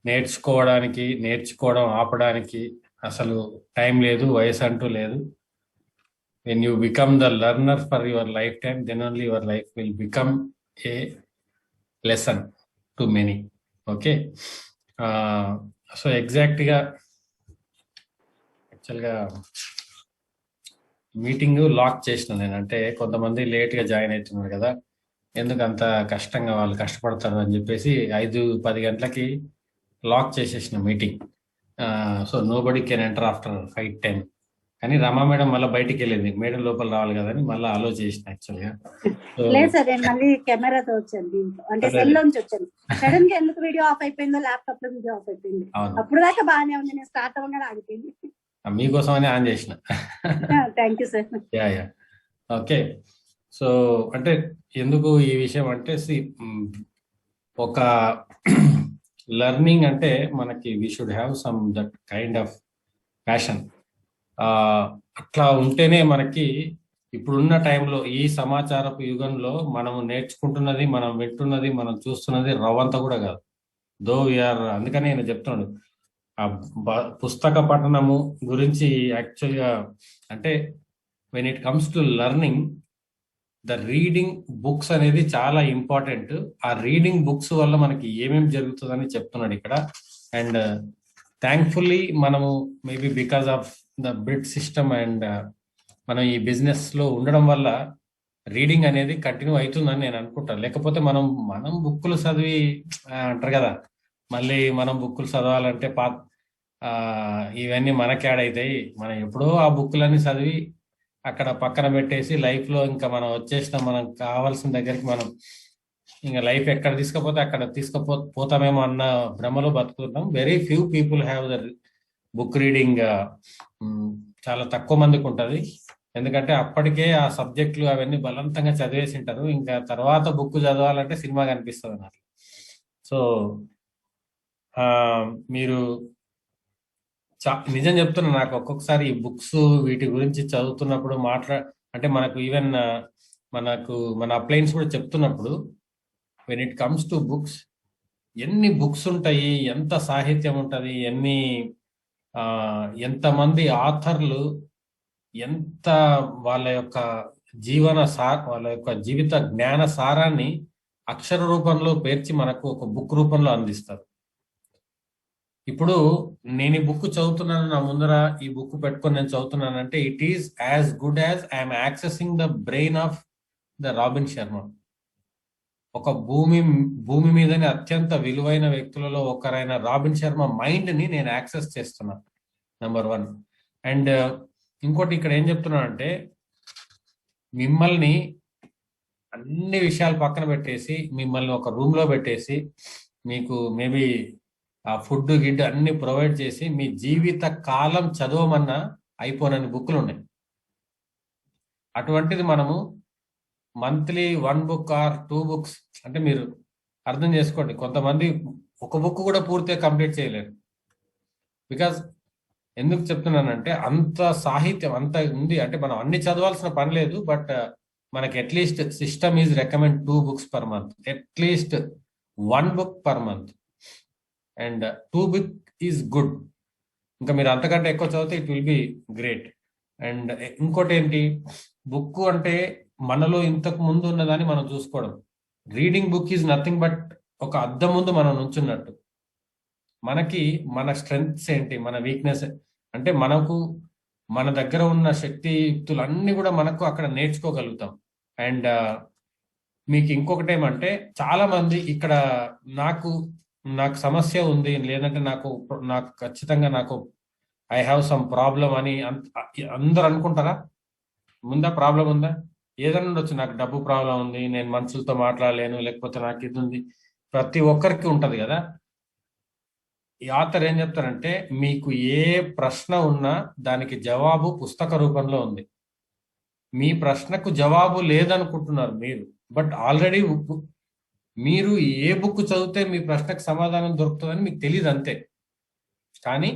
నేర్చుకోవడం ఆపడానికి అసలు టైం లేదు, వయసు అంటూ లేదు. When you become the learner for your life time, then only your life will become a lesson to many. Okay, so ఎగ్జాక్ట్గా యాక్చువల్గా మీటింగ్ లాక్ చేసిన నేను. అంటే కొంతమంది లేట్గా జాయిన్ అవుతున్నారు కదా, ఎందుకు అంత కష్టంగా వాళ్ళు కష్టపడతారు అని చెప్పేసి 5-10 గంటలకి లాక్ చేసేసిన meeting. So nobody can enter after 5-10. కానీ రమా మేడం మళ్ళీ బయటికి వెళ్ళింది, మేడం లోపల రావాలి కదా అని మళ్ళీ అలో చేసిన. యాక్చువల్గా లేదు సార్, నేను మళ్ళీ కెమెరాతో వచ్చాను దీంట్లో, అంటే సెల్ లోంచి వచ్చాను. సడన్ గా ఎందుకు వీడియో ఆఫ్ అయిపోయిందో, ల్యాప్టాప్ లో వీడియో ఆఫ్ అయిపోయింది. అప్పుడు దాకా బాగానే ఉంది, నేను స్టార్ట్ అవ్వగానే ఆగిపోయింది. మీకోసమని ఆన్ చేసిన. Thank you sir. Yeah, okay. So అంటే ఎందుకు ఈ విషయం అంటే, ఒక లెర్నింగ్ అంటే మనకి we should have some that kind of passion. అట్లా ఉంటేనే మనకి ఇప్పుడున్న టైంలో, ఈ సమాచారపు యుగంలో మనము నేర్చుకుంటున్నది, మనం వింటున్నది, మనం చూస్తున్నది రవ్వంతా కూడా కాదు. దో వీఆర్, అందుకని నేను చెప్తున్నాడు ఆ పుస్తక పఠనము గురించి. యాక్చువల్గా అంటే when it comes to learning, the reading books అనేది చాలా ఇంపార్టెంట్. ఆ రీడింగ్ బుక్స్ వల్ల మనకి ఏమేమి జరుగుతుందని చెప్తున్నాడు ఇక్కడ. అండ్ థ్యాంక్ఫుల్లీ మనము maybe because of the bid system and మనం ఈ బిజినెస్ లో ఉండడం వల్ల రీడింగ్ అనేది కంటిన్యూ అవుతుందని నేను అనుకుంటాను. లేకపోతే మనం బుక్కులు చదివి అంటారు కదా, మళ్ళీ మనం బుక్కులు చదవాలంటే ఇవన్నీ మనకి యాడ్ అవుతాయి. మనం ఎప్పుడో ఆ బుక్కులన్నీ చదివి అక్కడ పక్కన పెట్టేసి లైఫ్ లో ఇంకా మనం వచ్చేసిన, మనం కావాల్సిన దగ్గరికి మనం ఇంకా లైఫ్ ఎక్కడ తీసుకపోతే అక్కడ పోతామేమో అన్న భ్రమలో బతుకుతున్నాం. Very few people have the book reading. చాలా తక్కువ మందికి ఉంటుంది. ఎందుకంటే అప్పటికే ఆ సబ్జెక్టులు అవన్నీ బలవంతంగా చదివేసి ఉంటారు. ఇంకా తర్వాత బుక్ చదవాలంటే సినిమా కనిపిస్తుంది అన్నట్లు. సో మీరు నిజం చెప్తున్నా, నాకు ఒక్కొక్కసారి ఈ బుక్స్ వీటి గురించి చదువుతున్నప్పుడు అంటే మనకు ఈవెన్ మన అప్లయన్స్ కూడా చెప్తున్నప్పుడు, when it comes to books, ఎన్ని బుక్స్ ఉంటాయి, ఎంత సాహిత్యం ఉంటుంది, ఎంతమంది ఆథర్లు ఎంత వాళ్ళ యొక్క వాళ్ళ యొక్క జీవిత జ్ఞాన సారాన్ని అక్షర రూపంలో పేర్చి మనకు ఒక బుక్ రూపంలో అందిస్తారు. ఇప్పుడు నేను ఈ బుక్ చదువుతున్నాను, నా ముందర ఈ బుక్ పెట్టుకొని నేను చదువుతున్నానంటే it is as good as I'm accessing the brain of the Robin Sharma. ఒక భూమి మీదనే అత్యంత విలువైన వ్యక్తులలో ఒకరైన రాబిన్ శర్మ మైండ్ ని నేను యాక్సెస్ చేస్తున్నా, నెంబర్ 1. అండ్ ఇంకోటి ఇక్కడ ఏం చెప్తున్నానంటే, మిమ్మల్ని అన్ని విషయాలు పక్కన పెట్టేసి మిమ్మల్ని ఒక రూమ్ లో పెట్టేసి మీకు మేబీ ఆ ఫుడ్ గిడ్ అన్ని ప్రొవైడ్ చేసి మీ జీవిత కాలం చదవమన్నా అయిపోనని బుక్లు ఉన్నాయి. అటువంటిది మనము మంత్లీ 1 book ఆర్ 2 books, అంటే మీరు అర్థం చేసుకోండి, కొంతమంది ఒక బుక్ కూడా పూర్తిగా కంప్లీట్ చేయలేరు. బికాజ్ ఎందుకు చెప్తున్నానంటే అంత సాహిత్యం అంత ఉంది, అంటే మనం అన్ని చదవాల్సిన పని లేదు. బట్ మనకి at least system is recommend 2 books per month, at least 1 book per month, and 2 book is good. ఇంకా మీరు అంతకంటే ఎక్కువ చదివితే it will be great. And ఇంకోటి ఏంటి, బుక్ అంటే మనలో ఇంతకు ముందు ఉన్నదాన్ని మనం చూసుకోవడం. Reading book is nothing but ఒక అద్దం ముందు మనం నుంచున్నట్టు. మనకి మన స్ట్రెంగ్త్స్ ఏంటి, మన వీక్నెస్, అంటే మనకు మన దగ్గర ఉన్న శక్తియుక్తులన్నీ కూడా మనకు అక్కడ నేర్చుకోగలుగుతాం. అండ్ మీకు ఇంకొకటి ఏమంటే, చాలా మంది ఇక్కడ నాకు సమస్య ఉంది, లేదంటే నాకు ఖచ్చితంగా ఐ హ్యావ్ సమ్ ప్రాబ్లం అని అందరు అనుకుంటారా? ముందా ప్రాబ్లం ఉందా? ఏదైనా ఉండొచ్చు, నాకు డబ్బు ప్రాబ్లం ఉంది, నేను మనుషులతో మాట్లాడలేను, లేకపోతే నాకు ఇది ఉంది, ప్రతి ఒక్కరికి ఉంటది కదా. ఈ ఆథర్ ఏం చెప్తారంటే, మీకు ఏ ప్రశ్న ఉన్నా దానికి జవాబు పుస్తక రూపంలో ఉంది. మీ ప్రశ్నకు జవాబు లేదనుకుంటున్నారు మీరు, బట్ ఆల్రెడీ మీరు ఏ బుక్ చదివితే మీ ప్రశ్నకు సమాధానం దొరుకుతుందని మీకు తెలియదు అంతే. కానీ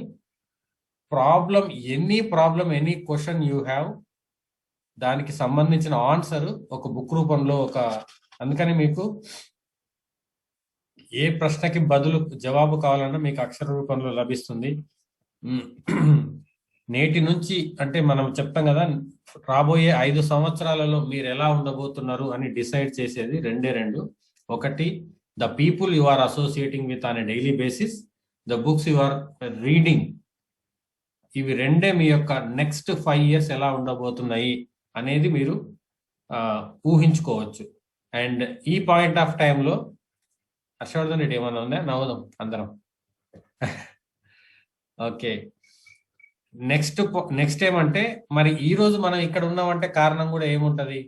ఎనీ క్వశ్చన్ యూ హ్యావ్, దానికి సంబంధించిన ఆన్సర్ ఒక బుక్ రూపంలో అందుకని మీకు ఏ ప్రశ్నకి జవాబు కావాలన్నా మీకు అక్షర రూపంలో లభిస్తుంది. నేటి నుంచి అంటే మనం చెప్తాం కదా, రాబోయే 5 సంవత్సరాలలో మీరు ఎలా ఉండబోతున్నారు అని డిసైడ్ చేసేది 2. ఒకటి, the people you are associating with on a daily basis, the books you are reading. ఇవి 2 మీ యొక్క నెక్స్ట్ 5 years ఎలా ఉండబోతున్నాయి అనేది మీరు ఊహించుకోవచ్చు. అండ్ ఈ పాయింట్ ఆఫ్ టైంలో హర్షవర్ధన్ రెడ్డి ఏమన్నా ఉందా? నవ్వుదాం అందరం. ఓకే, నెక్స్ట్ ఏమంటే, మరి ఈ రోజు మనం ఇక్కడ ఉన్నామంటే కారణం కూడా ఏముంటది?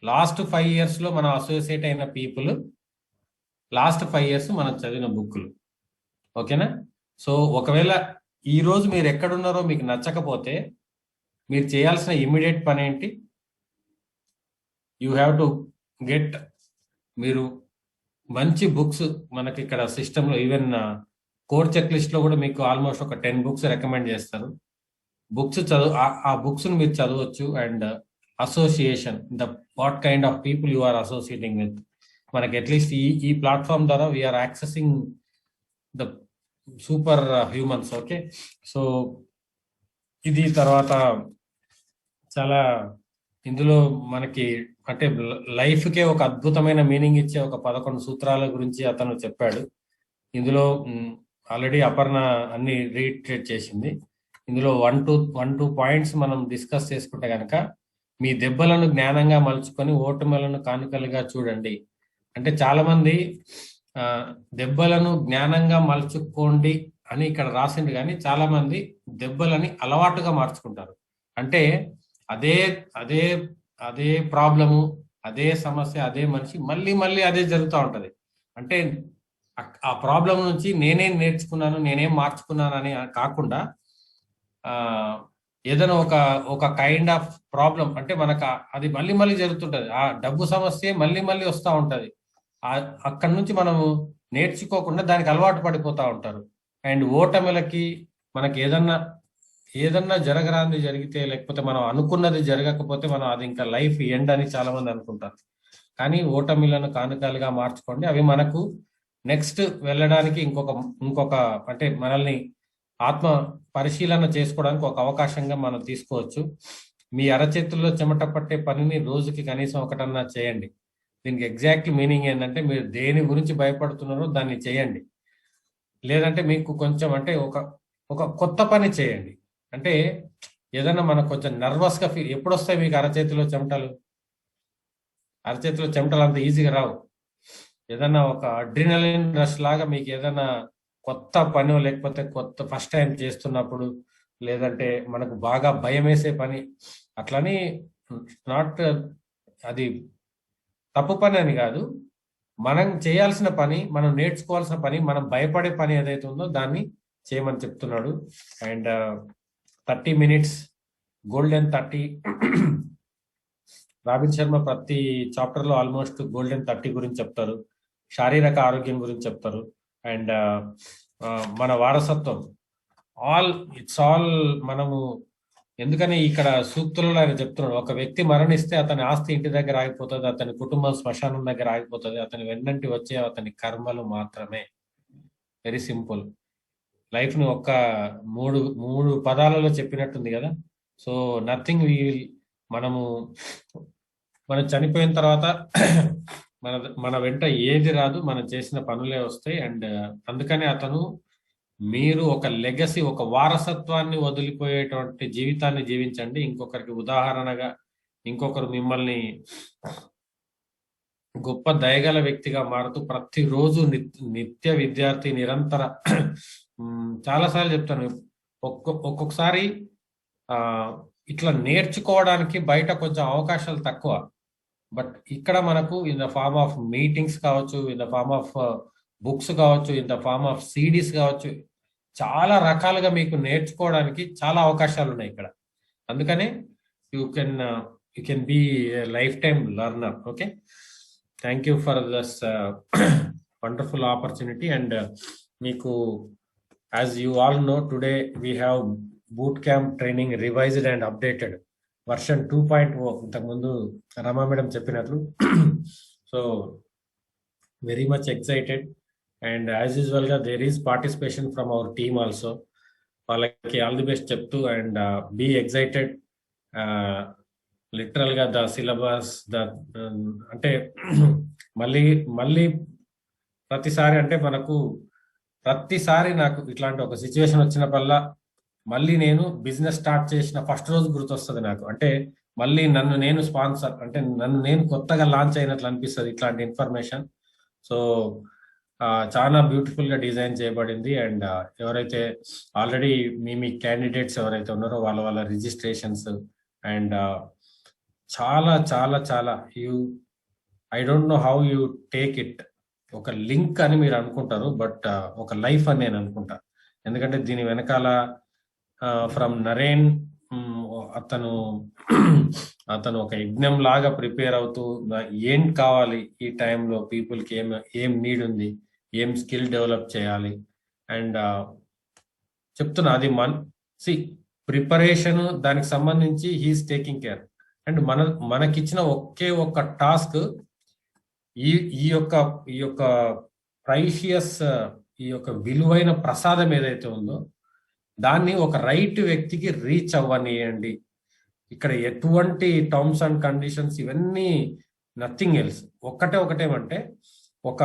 లాస్ట్ 5 years లో మనం అసోసియేట్ అయిన పీపుల్, లాస్ట్ 5 years మనం చదివిన బుక్లు. ఓకేనా? సో ఒకవేళ ఈ రోజు మీరు ఎక్కడున్నారో మీకు నచ్చకపోతే మీరు చేయాల్సిన ఇమ్మీడియట్ పని ఏంటి? యూ హ్యావ్ టు మీరు మంచి బుక్స్ మనకి ఇక్కడ సిస్టంలో, ఈవెన్ కోర్ చెక్ లిస్ట్ లో కూడా మీకు ఆల్మోస్ట్ ఒక 10 books రికమెండ్ చేస్తారు. బుక్స్ ఆ బుక్స్ మీరు చదవచ్చు. And association, what kind of people you are associating with. మనకి అట్లీస్ట్ ఈ ప్లాట్ఫామ్ ద్వారా we are accessing the super humans. Okay, so ఇది తర్వాత చాలా ఇందులో మనకి అంటే లైఫ్కే ఒక అద్భుతమైన మీనింగ్ ఇచ్చే ఒక 11 సూత్రాల గురించి అతను చెప్పాడు. ఇందులో ఆల్రెడీ అపర్ణ అన్ని రీట్రేట్ చేసింది. ఇందులో 1-2 పాయింట్స్ మనం డిస్కస్ చేసుకుంటే కనుక, మీ దెబ్బలను జ్ఞానంగా మలుచుకొని ఓటములను కానుకలుగా చూడండి. అంటే చాలా మంది దెబ్బలను జ్ఞానంగా మలుచుకోండి అని ఇక్కడ రాసిండు, కానీ చాలా మంది దెబ్బలని అలవాటుగా మార్చుకుంటారు. అంటే అదే అదే అదే ప్రాబ్లము, అదే సమస్య, అదే మనిషి, మళ్ళీ అదే జరుగుతూ ఉంటది. అంటే ఆ ప్రాబ్లం నుంచి నేనేం నేర్చుకున్నాను, నేనేం మార్చుకున్నాను అని కాకుండా ఏదైనా ఒక కైండ్ ఆఫ్ ప్రాబ్లం అంటే మనకు అది మళ్ళీ జరుగుతుంటది. ఆ డబ్బు సమస్య మళ్ళీ వస్తూ ఉంటది. అక్కడి నుంచి మనము నేర్చుకోకుండా దానికి అలవాటు పడిపోతూ ఉంటారు. అండ్ ఓటమిలకి మనకి ఏదన్నా జరగరాంది జరిగితే, లేకపోతే మనం అనుకున్నది జరగకపోతే మనం అది ఇంకా లైఫ్ ఎండ్ అని చాలా మంది అనుకుంటారు. కానీ ఓటమిలను కానుకలుగా మార్చుకోండి. అవి మనకు నెక్స్ట్ వెళ్ళడానికి ఇంకొక అంటే మనల్ని ఆత్మ పరిశీలన చేసుకోవడానికి ఒక అవకాశంగా మనం తీసుకోవచ్చు. మీ అరచేతుల్లో చెమట పట్టే పనిని రోజుకి కనీసం ఒకటన్నా చేయండి. దీనికి ఎగ్జాక్ట్ మీనింగ్ ఏంటంటే, మీరు దేని గురించి భయపడుతున్నారో దాన్ని చేయండి. లేదంటే మీకు కొంచెం అంటే ఒక కొత్త పని చేయండి. అంటే ఏదైనా మనకు కొంచెం నర్వస్గా ఫీల్, ఎప్పుడు వస్తాయి మీకు అరచేతిలో చెమటలు? అరచేతిలో చెమటలు అంత ఈజీగా రావు. ఏదైనా ఒక అడ్రినలిన్ రష్ లాగా మీకు ఏదైనా కొత్త పని లేకపోతే కొత్త ఫస్ట్ టైం చేస్తున్నప్పుడు లేదంటే మనకు బాగా భయం వేసే పని అట్లని నాట్ అది తప్పు పని అని కాదు, మనం చేయాల్సిన పని, మనం నేర్చుకోవాల్సిన పని, మనం భయపడే పని ఏదైతే ఉందో దాన్ని చేయమని చెప్తున్నాడు. And 30 minutes golden 30. Robin Sharma ప్రతి చాప్టర్ లో ఆల్మోస్ట్ గోల్డెన్ 30 గురించి చెప్తారు, శారీరక ఆరోగ్యం గురించి చెప్తారు. అండ్ మన వారసత్వం ఇట్స్ ఆల్ మనము, ఎందుకని ఇక్కడ సూక్తులలో ఆయన చెప్తున్నాడు, ఒక వ్యక్తి మరణిస్తే అతని ఆస్తి ఇంటి దగ్గర ఆగిపోతుంది, అతని కుటుంబం శ్మశానం దగ్గర ఆగిపోతుంది, అతని వెన్నంటి వచ్చే అతని కర్మలు మాత్రమే. Very simple. లైఫ్ ని ఒక్క మూడు పదాలలో చెప్పినట్టుంది కదా. సో నథింగ్ మనం చనిపోయిన తర్వాత మన వెంట ఏది రాదు, మనం చేసిన పనులే వస్తాయి. అండ్ అందుకని మీరు ఒక లెగసీ, ఒక వారసత్వాన్ని వదిలిపోయేటువంటి జీవితాన్ని జీవించండి. ఇంకొకరికి ఉదాహరణగా, ఇంకొకరు మిమ్మల్ని గొప్ప దయగల వ్యక్తిగా మారుతూ ప్రతిరోజు నిత్య విద్యార్థి, నిరంతర చాలాసార్లు చెప్తాను, ఒక్కొక్కసారి ఇట్లా నేర్చుకోవడానికి బయట కొంచెం అవకాశాలు తక్కువ. బట్ ఇక్కడ మనకు in the form of meetings కావచ్చు, in the form of books కావచ్చు, in the form of CDs కావచ్చు, చాలా రకాలుగా మీకు నేర్చుకోవడానికి చాలా అవకాశాలు ఉన్నాయి ఇక్కడ. అందుకనే you can be lifetime learner. Okay, thank you for this wonderful opportunity. And మీకు as you all know, today we have boot camp training revised and updated version 2.0. ఇంతకుముందు రమా మేడం చెప్పినట్లు. So very much excited. And as usual గా there is participation from our team also. వాళ్ళకి all the best చెప్తూ, and be excited. Literal గా the syllabus అంటే మళ్ళీ ప్రతిసారి అంటే ప్రతిసారి నాకు ఇట్లాంటి ఒక సిచ్యువేషన్ వచ్చినప్పుడల్లా మళ్ళీ నేను బిజినెస్ స్టార్ట్ చేసిన ఫస్ట్ రోజు గుర్తొస్తుంది నాకు. అంటే మళ్ళీ నన్ను నేను కొత్తగా లాంచ్ అయినట్లు అనిపిస్తుంది ఇట్లాంటి ఇన్ఫర్మేషన్. సో చాలా బ్యూటిఫుల్ గా డిజైన్ చేయబడింది. అండ్ ఎవరైతే ఆల్రెడీ మీ క్యాండిడేట్స్ ఎవరైతే ఉన్నారో వాళ్ళ రిజిస్ట్రేషన్స్ అండ్ చాలా చాలా చాలా I don't know how you take it. ఒక లింక్ అని మీరు అనుకుంటారు, బట్ ఒక లైఫ్ అని నేను అనుకుంటా. ఎందుకంటే దీని వెనకాల ఫ్రమ్ నరేన్ అతను ఒక యజ్ఞం లాగా ప్రిపేర్ అవుతూ ఏం కావాలి ఈ టైంలో, పీపుల్కి ఏం నీడ్ ఉంది, ఏం స్కిల్ డెవలప్ చేయాలి. అండ్ చెప్తున్నా, అది ప్రిపరేషన్ దానికి సంబంధించి హీస్ టేకింగ్ కేర్. అండ్ మనకిచ్చిన ఒక్క టాస్క్ ఈ యొక్క ప్రైషియస్, ఈ యొక్క విలువైన ప్రసాదం ఏదైతే ఉందో దాన్ని ఒక రైట్ వ్యక్తికి రీచ్ అవ్వనియండి. ఇక్కడ ఎటువంటి టర్మ్స్ అండ్ కండిషన్స్ ఇవన్నీ నథింగ్ ఎల్స్. ఒకటేమంటే ఒక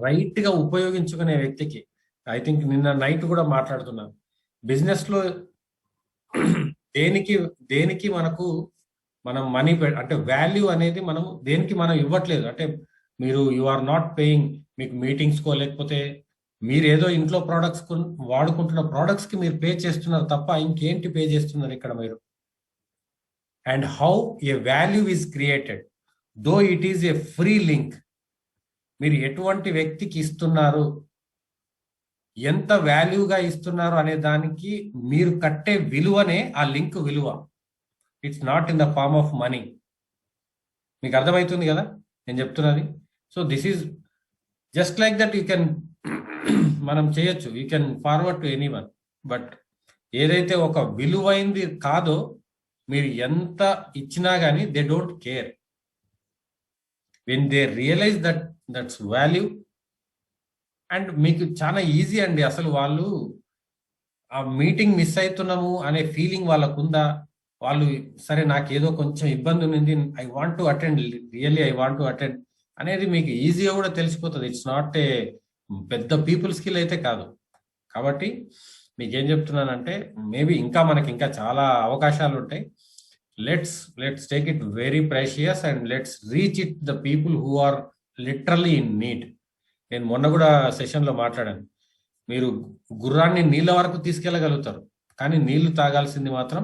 రైట్ గా ఉపయోగించుకునే వ్యక్తికి. ఐ థింక్ నిన్న నైట్ కూడా మాట్లాడుతున్నాను, బిజినెస్ లో దేనికి మనం మనీ అంటే వాల్యూ అనేది మనం దేనికి ఇవ్వట్లేదు. అంటే యు ఆర్ నాట్ పేయింగ్, మీకు మీటింగ్స్ కో లేకపోతే మీరు ఏదో ఇంట్లో ప్రోడక్ట్స్ వాడుకుంటున్న ప్రోడక్ట్స్ కి మీరు పే చేస్తున్నారు తప్ప ఇంకేంటి పే చేస్తున్నారు ఇక్కడ మీరు. And how A value is created, though it is a free link. మీరు ఎటువంటి వ్యక్తికి ఇస్తున్నారు, ఎంత వాల్యూగా ఇస్తున్నారు అనే దానికి మీరు కట్టే విలువనే ఆ లింక్ విలువ. It's not in the form of money. మీకు అర్థమవుతుంది కదా నేను చెప్తున్నది. So this is just like that. You can మనం చేయొచ్చు, you can forward to anyone. But ఏదైతే ఒక విలువైంది కాదో మీరు ఎంత ఇచ్చినా కానీ they don't care. When they realise that's value. And మీకు చాలా ఈజీ అండి. అసలు వాళ్ళు ఆ మీటింగ్ మిస్ అవుతున్నాము అనే ఫీలింగ్ వాళ్ళకుందా, వాళ్ళు సరే నాకేదో కొంచెం ఇబ్బంది ఉంది, I want to attend, really I want to attend అనేది మీకు ఈజీగా కూడా తెలిసిపోతుంది. ఇట్స్ నాట్ ఏ పెద్ద పీపుల్ స్కిల్ అయితే కాదు. కాబట్టి మీకేం చెప్తున్నానంటే మేబీ మనకి ఇంకా చాలా అవకాశాలు ఉంటాయి. let's take it very precious and let's reach it the people who are literally in need. నేను మొన్న కూడా సెషన్లో మాట్లాడాను, మీరు గుర్రాన్ని నీళ్ళ వరకు తీసుకెళ్ళగలుగుతారు, కానీ నీళ్లు తాగాల్సింది మాత్రం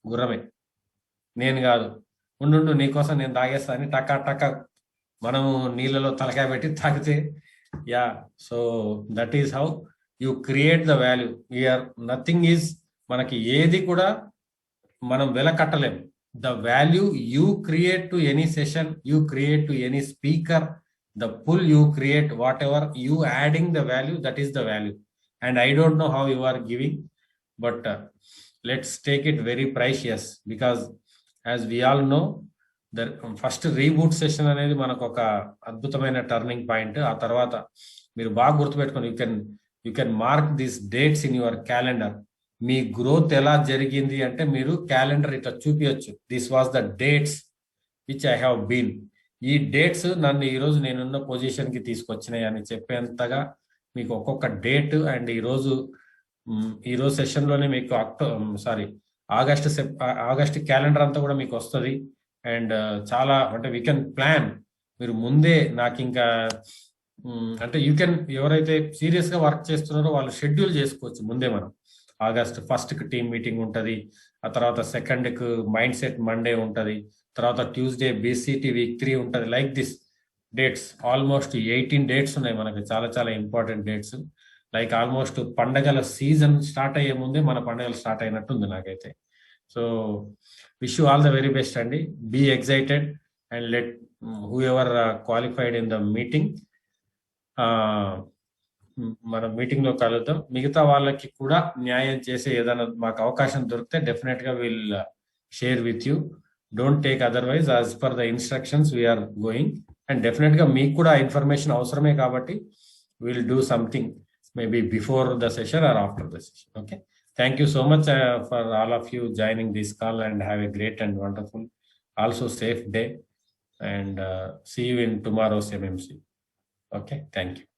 గుర్రమే, నేను కాదు. ఉండు నీకోసం నేను తాగేస్తా అని టకా టకా మనము నీళ్ళలో తలకాయ పెట్టి తాగితే, yeah, so that is how you create the value. We're nothing is, మనకి ఏది కూడా మనం వెల కట్టలేం. The value you create to any session, you create to any speaker, the pull you create, whatever you adding the value, that is the value. And I don't know how you are giving, but let's take it very precious, because as we all know the first reboot session అనేది మనకు ఒక అద్భుతమైన turning point. ఆ తర్వాత మీరు బాగా గుర్తుపెట్టుకోండి, you can mark these dates in your calendar. మీ గ్రోత్ ఎలా జరిగింది అంటే మీరు క్యాలెండర్ ఇట్లా చూపించచ్చు, this was the dates which I have been. ఈ డేట్స్ నన్ను ఈరోజు నేనున్న పొజిషన్కి తీసుకొచ్చినాయి అని చెప్పేంతగా మీకు ఒక్కొక్క డేట్. అండ్ ఈరోజు సెషన్లోనే మీకు ఆగస్ట్ క్యాలెండర్ అంతా కూడా మీకు వస్తుంది. అండ్ చాలా అంటే వీ కెన్ ప్లాన్, మీరు ముందే నాకు ఇంకా అంటే యూ కెన్, ఎవరైతే సీరియస్గా వర్క్ చేస్తున్నారో వాళ్ళు షెడ్యూల్ చేసుకోవచ్చు ముందే. మనం ఆగస్ట్ 1st టీమ్ మీటింగ్ ఉంటుంది, ఆ తర్వాత 2nd మైండ్ సెట్ మండే ఉంటుంది, తర్వాత ట్యూస్డే బీసీటీ వీక్ 3 ఉంటుంది. Like this dates almost 18 dates ఉన్నాయి మనకి, చాలా చాలా ఇంపార్టెంట్ డేట్స్. లైక్ ఆల్మోస్ట్ పండగల సీజన్ స్టార్ట్ అయ్యే ముందే మన పండగలు స్టార్ట్ అయినట్టుంది నాకైతే. So wish you all the very best అండి. Be excited and let whoever qualified in the meeting, మన మీటింగ్ లో కలుద్దాం. మిగతా వాళ్ళకి కూడా న్యాయం చేసే ఏదైనా మాకు అవకాశం దొరికితే డెఫినెట్ గా will share with you. Don't take otherwise, as per the instructions we are going. And definite గా మీకు కూడా ఇన్ఫర్మేషన్ అవసరమే కాబట్టి will do something maybe before the session or after the session. Okay, thank you so much for all of you joining this call, and have a great and wonderful, also safe day, and see you in tomorrow's MMC. Okay, thank you.